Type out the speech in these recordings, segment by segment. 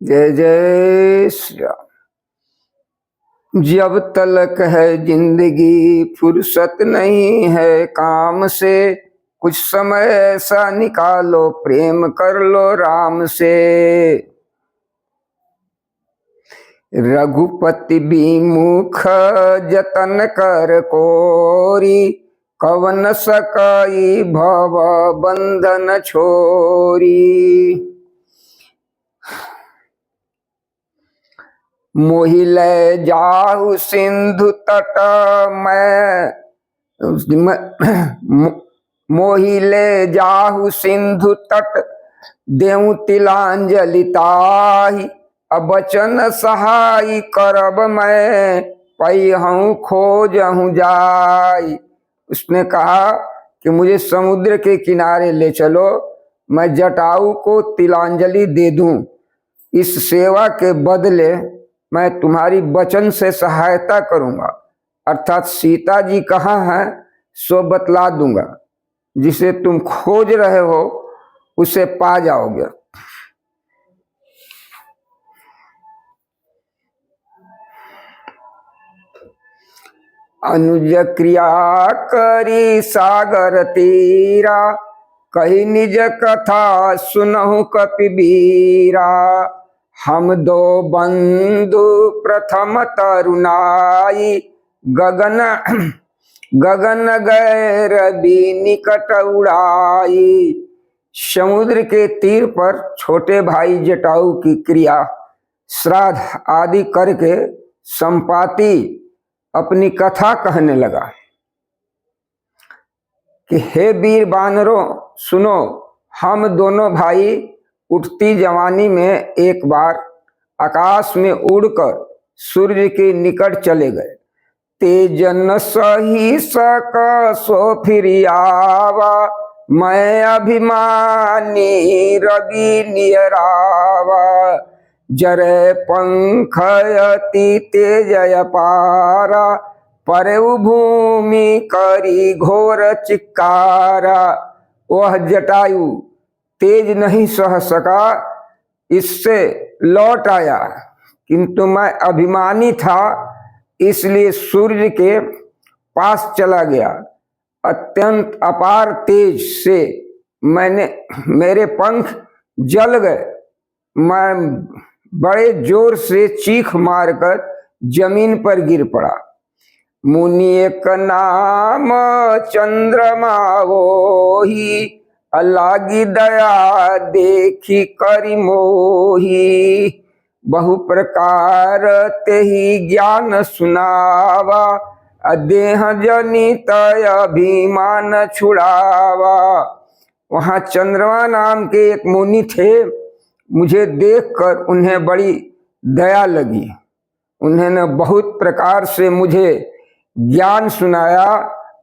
जय जय श्री राम। जब तलक है जिंदगी फुर्सत नहीं है काम से, कुछ समय ऐसा निकालो प्रेम कर लो राम से। रघुपति विमुख जतन कर कोरी, कवन सकाई भव बंधन छोरी। मोहि ले जाहु सिंधु तट मोहि ले जाहु सिंधु तट, देहु तिलांजलि ताहि। अबचन सहाय करब मैं, पैहूँ खोजहूँ जाई। उसने कहा कि मुझे समुद्र के किनारे ले चलो, मैं जटायु को तिलांजलि दे दूं। इस सेवा के बदले मैं तुम्हारी वचन से सहायता करूंगा, अर्थात सीता जी कहाँ हैं सो बतला दूंगा। जिसे तुम खोज रहे हो उसे पा जाओगे। अनुज क्रिया करी सागर तीरा, कही निज कथा सुनहु कपिबीरा। हम दो बंधु प्रथम तरुणाई, गगन गगन गए रवि निकट उड़ाई। समुद्र के तीर पर छोटे भाई जटायु की क्रिया श्राद्ध आदि करके संपाति अपनी कथा कहने लगा कि हे वीर बानरों सुनो, हम दोनों भाई उठती जवानी में एक बार आकाश में उड़कर सूर्य के निकट चले गए। तेजन सही सक सो फिर आवा, मैं अभिमानी रवि नियरावा। जरे पंख अति तेजय पारा, परउ भूमि करी घोर चिक्कारा। वह जटायु तेज नहीं सह सका, इससे लौट आया, किंतु मैं अभिमानी था इसलिए सूर्य के पास चला गया। अत्यंत अपार तेज से मेरे पंख जल गए। मैं बड़े जोर से चीख मारकर जमीन पर गिर पड़ा। मुनि एक नाम चंद्रमा वोही, लागी दया देखी करि मोही। बहु प्रकार तेहि ज्ञान सुनावा, देह जनित अभिमान छुड़ावा। वहाँ चंद्रमा नाम के एक मुनि थे। मुझे देखकर उन्हें बड़ी दया लगी। उन्होंने बहुत प्रकार से मुझे ज्ञान सुनाया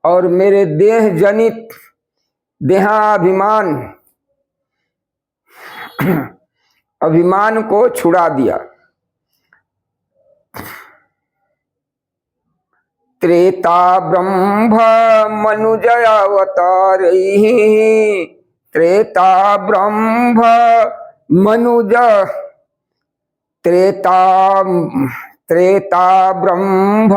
और मेरे देह जनित अभिमान को छुड़ा दिया। त्रेता ब्रह्म मनुजय अवतारैहि, त्रेता ब्रह्म मनुज त्रेता ब्रह्म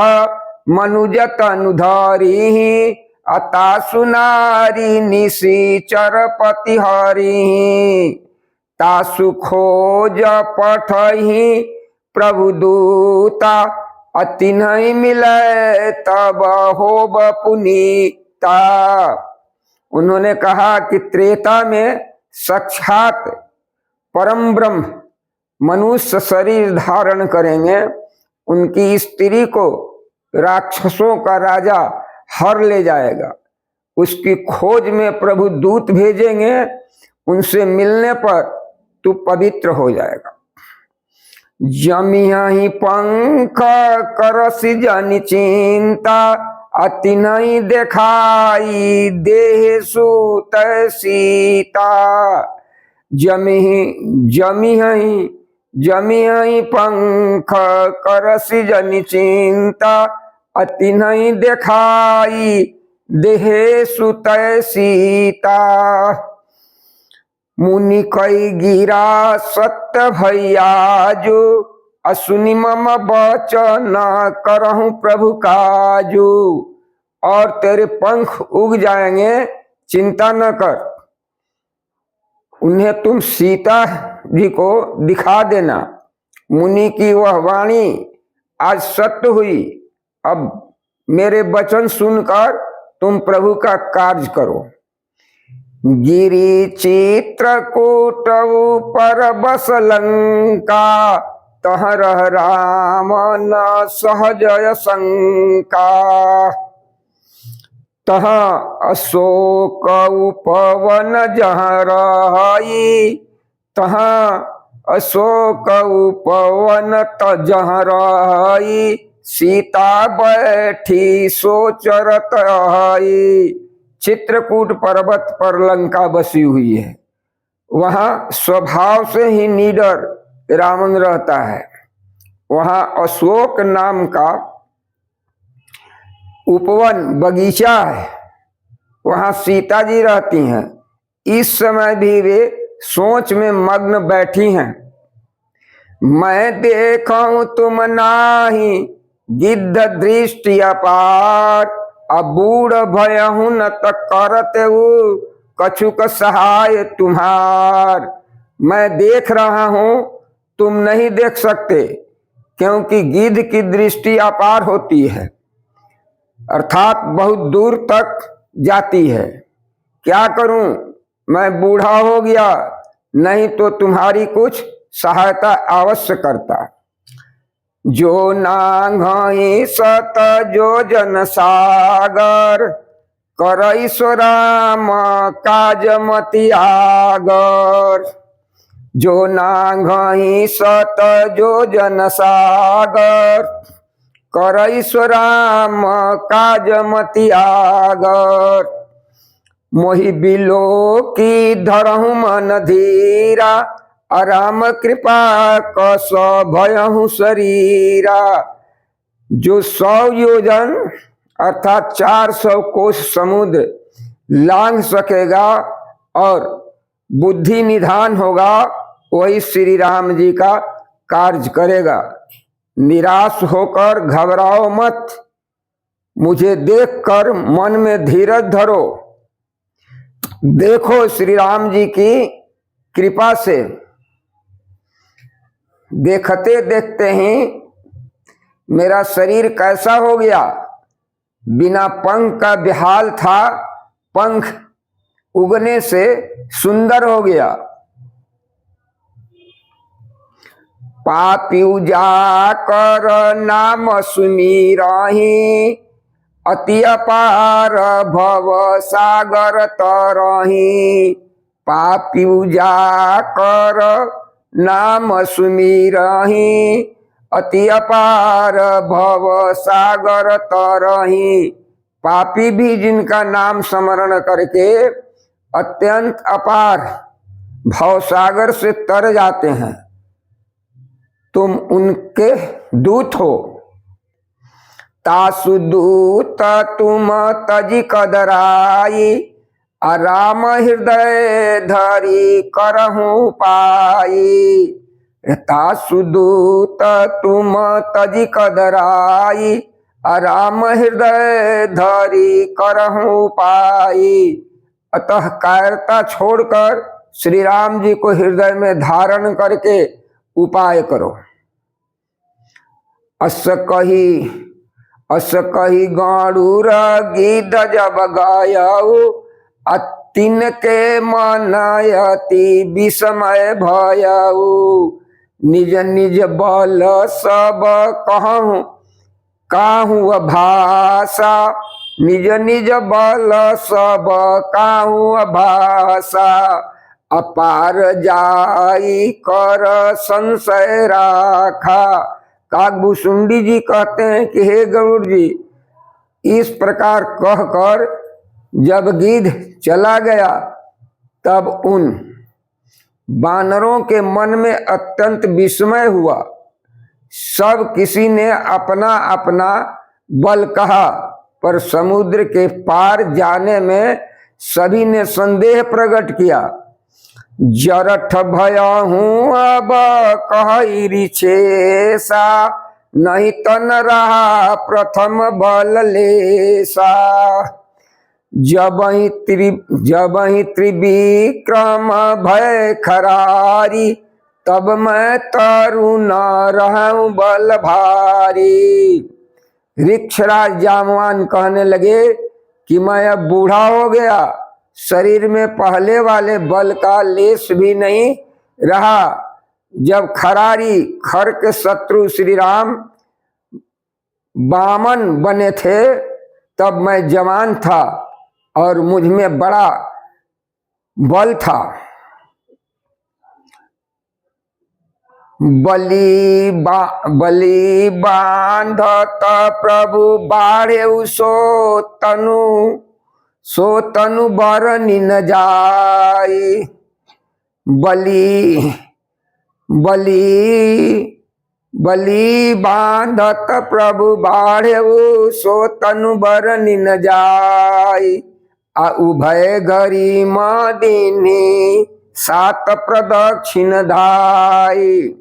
मनुज तनुधारी। अता सुनारी निशिचर पतिहारी, तासु खोज पठहि प्रभु दूता। अति नहीं मिले तब होब पुनीता। उन्होंने कहा कि त्रेता में साक्षात परम ब्रह्म मनुष्य शरीर धारण करेंगे। उनकी स्त्री को राक्षसों का राजा हर ले जाएगा। उसकी खोज में प्रभु दूत भेजेंगे। उनसे मिलने पर तू पवित्र हो जाएगा। जमिहि पंख करसि जनि चिंता, अति नहीं देखाई देह सुत सीता। जमिहि पंख करसि जनि चिंता, अति नहीं देखाई देह सुत सीता। मुनि कई गिरा सत्य भैया जो, असुनि मम बचन करहूं प्रभु काजू। और तेरे पंख उग जाएंगे, चिंता न कर। उन्हें तुम सीता जी को दिखा देना। मुनि की वह वाणी आज सत्य हुई। अब मेरे वचन सुनकर तुम प्रभु का कार्य करो। गिरि चित्रकूट पर बस लंका, तह रह राम न सहजय शंका। तह अशोक उपवन जहाँ रही, तह अशोक उपवन जहाँ रही, सीता बैठी सोचरत रही। चित्रकूट पर्वत पर लंका बसी हुई है। वहां स्वभाव से ही निडर रावण रहता है। वहां अशोक नाम का उपवन बगीचा है, वहां सीता जी रहती हैं। इस समय भी वे सोच में मग्न बैठी हैं। मैं देखूं तुम नाही, गिद्ध दृष्टि अपार, अब बूढ़ भयहु न त करते कछुक सहाय तुम्हार। मैं देख रहा हूं, तुम नहीं देख सकते, क्योंकि गिद्ध की दृष्टि अपार होती है, अर्थात बहुत दूर तक जाती है। क्या करूं, मैं बूढ़ा हो गया, नहीं तो तुम्हारी कुछ सहायता अवश्य करता। जो नांगई सत जो जन सागर, करईसो राम काज मति आगर। जो नांगई सत जो जन सागर, करईसो राम काज मति आगर। मोहि बिलो की धरहु मन धीरा, राम कृपा कस भयहु शरीरा। जो 100 योजन अर्थात 400 कोस समुद्र लांघ सकेगा और बुद्धि निधान होगा, वही श्री राम जी का कार्य करेगा। निराश होकर घबराओ मत, मुझे देखकर मन में धीरज धरो। देखो श्री राम जी की कृपा से देखते देखते ही मेरा शरीर कैसा हो गया। बिना पंख का बेहाल था, पंख उगने से सुंदर हो गया। पापी जा कर नाम सुमिरहि, अति अपार भव सागर तरहि। पापी जा कर नाम सुमिरहि, अति अपार भव सागर तरहि। पापी भी जिनका नाम स्मरण करके अत्यंत अपार भवसागर से तर जाते हैं, तुम उनके दूत हो। तासु दूत तुम तजी कदराई, राम हृदय धरी करहूं पाई। तासु दूत तुम तजी कदराई, राम हृदय धरी करहूं पाई। अतः कायरता छोड़कर श्री राम जी को हृदय में धारण करके उपाय करो। अस कही गणुर गिद्ध जब गायऊ, तिन के मन अति विस्मय भयऊ। निज निज बल सब कहूँ काहू भाषा, निज निज बल सब काहू भाषा। अपार जाई कर संशय राखा। काकभूषुंडी जी कहते हैं कि हे गरुड़ जी, इस प्रकार कहकर जब गिद्ध चला गया, तब उन बानरों के मन में अत्यंत विस्मय हुआ। सब किसी ने अपना अपना बल कहा, पर समुद्र के पार जाने में सभी ने संदेह प्रकट किया। जरठ भयहूँ अब कही रिछेसा, नहीं तन रहा प्रथम बल लेसा। जबहि त्रिविक्रम भय खरारी, तब मैं तरु न रहूं बल भारी। ऋक्षराज जामवान कहने लगे कि मैं अब बूढ़ा हो गया, शरीर में पहले वाले बल का लेश भी नहीं रहा। जब खरारी खर के शत्रु श्री राम वामन बने थे तब मैं जवान था और मुझ में बड़ा बल था। बलि बांधत प्रभु बाढ़े सो तनु बरनि न जाई। बलि बांधत प्रभु बाढ़े सो तनु बरनि न जाई। आ उभय घरी मदिनी सात प्रदक्षिण धाई।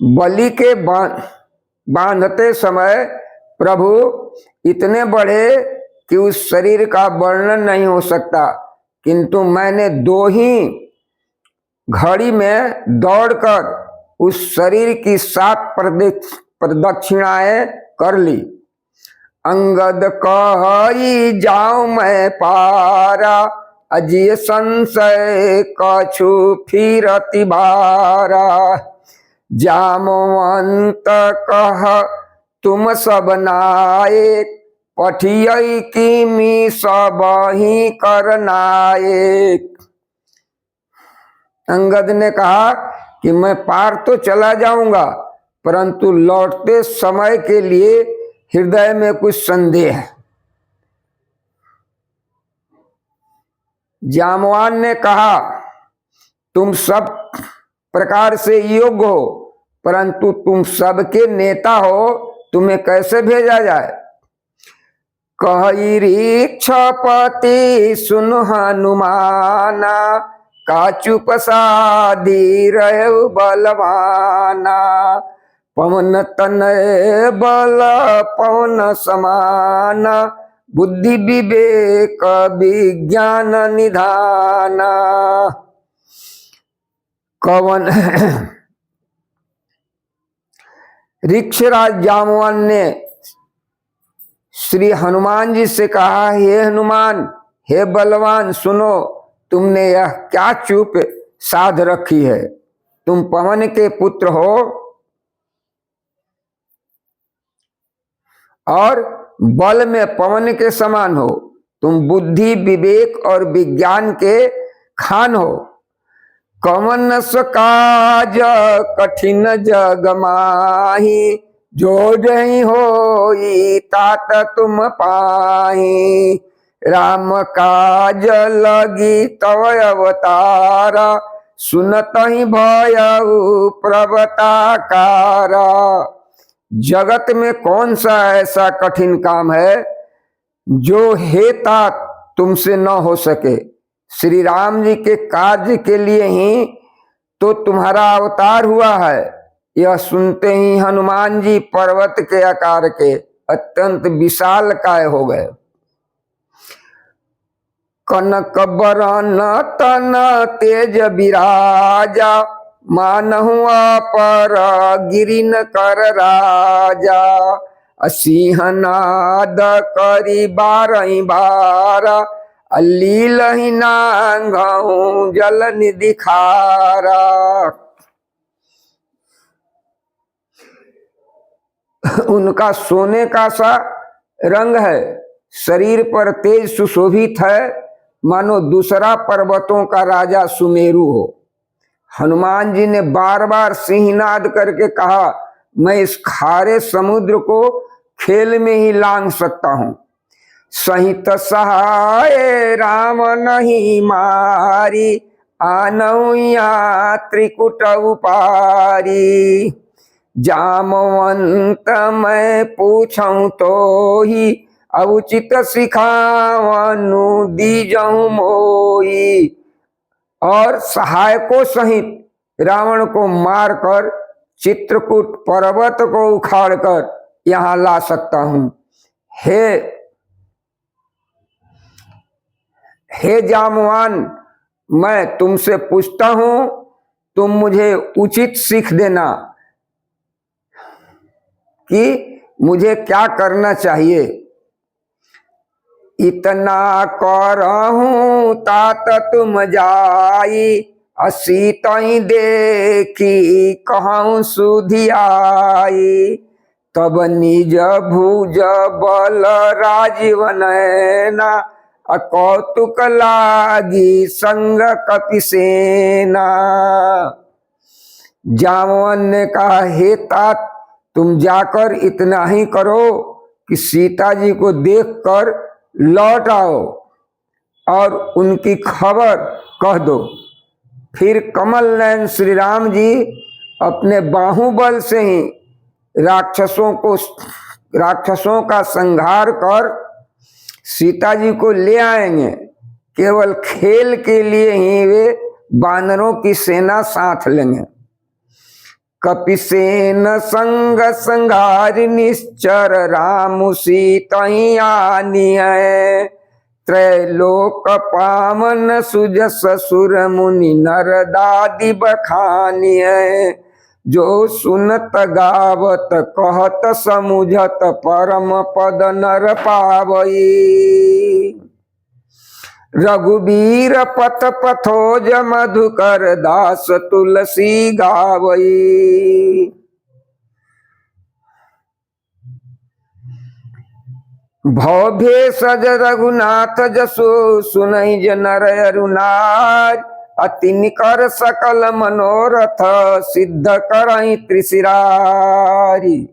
बलि के बांधते समय प्रभु इतने बड़े कि उस शरीर का वर्णन नहीं हो सकता, किंतु मैंने 2 ही घड़ी में दौड़कर उस शरीर की 7 प्रदक्षिणाएं कर ली। अंगद कही जाऊं मैं पारा, अजिय संशय कछु फिरति बारा। जामवंत कह तुम सब नायक, पठियै किमि सब ही कर नायक। अंगद ने कहा कि मैं पार तो चला जाऊंगा, परंतु लौटते समय के लिए हृदय में कुछ संदेह है। जामवान ने कहा तुम सब प्रकार से योग्य हो, परंतु तुम सबके नेता हो, तुम्हें कैसे भेजा जाए। कही ऋक्षपति सुन हनुमाना, का चुप साधी रहे बलवाना। पवन तनय बल पवन समाना, बुद्धि विवेक विज्ञान निधाना। कवन ऋक्षराज जामवान ने श्री हनुमान जी से कहा, हे हनुमान, हे बलवान, सुनो, तुमने यह क्या चूप साध रखी है। तुम पवन के पुत्र हो और बल में पवन के समान हो। तुम बुद्धि विवेक और विज्ञान के खान हो। कवन सो काज कठिन जग माही, जो जही होई तात तुम पाही। राम काज लगी तव अवतारा, सुनत ही भयउ प्रभताकारा। जगत में कौन सा ऐसा कठिन काम है जो हेता तुमसे न हो सके। श्री राम जी के कार्य के लिए ही तो तुम्हारा अवतार हुआ है। यह सुनते ही हनुमान जी पर्वत के आकार के अत्यंत विशाल काय हो गए। कनक बरन तन तेज विराजा, मानहु पर गिरिन कर राजा। सिंहनाद करी 12 बारा, अलीलहि नांगहु जल निधि खारा। उनका सोने का सा रंग है, शरीर पर तेज सुशोभित है, मानो दूसरा पर्वतों का राजा सुमेरु हो। हनुमान जी ने बार बार सिंहनाद करके कहा, मैं इस खारे समुद्र को खेल में ही लांघ सकता हूं। सहित सहाय राम नहीं मारी, आनऊ या त्रिकुट उपारी। जामवंत मैं पूछूं तो ही, अउचित सिखावनु दीजहु मोई। और सहायकों सहित रावण को मारकर चित्रकूट पर्वत को उखाड़कर यहां ला सकता हूं। हे जामवान, मैं तुमसे पूछता हूं, तुम मुझे उचित सीख देना कि मुझे क्या करना चाहिए। इतना करहूं तात तुम जाई, असीतई देखी कहूं सुधियाई। तब निज भुज बल राजीव नैना, कौतुक लागी संग कपिसेना। जामवन ने कहा, हे तात, तुम जाकर इतना ही करो कि सीता जी को देखकर लौट आओ और उनकी खबर कह दो। फिर कमल नयन श्री राम जी अपने बाहुबल से ही राक्षसों का संहार कर सीता जी को ले आएंगे। केवल खेल के लिए ही वे वानरों की सेना साथ लेंगे। कपिसेन संग संघार निश्चर, राम सीतई आनिय। त्रैलोक पावन सुजस सुर मुनि नर दादि बखानिय। जो सुनत गावत कहत समुझत, परम पद नर पावई। रघुबीर पथ पथोज मधुकर, दास तुलसी गावई। भव सज रघुनाथ जसो, सुनई नर अरुनार। अति निकर सकल मनोरथ, सिद्ध करई त्रिशिरारी।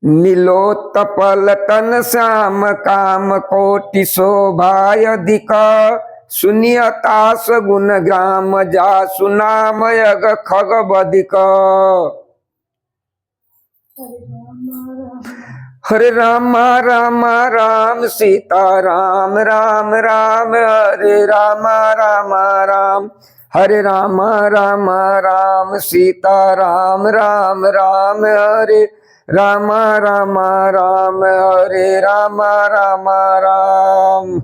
नीलोत्पल तन श्याम काम, कोटि शोभाय अधिक। सुनियतास गुण ग्राम, जा सुनाम यग खग बधिक। हरे राम राम राम सीता राम, राम राम हरे राम राम राम। हरे राम राम राम सीता राम, राम राम हरे राम राम राम। हरे राम राम राम।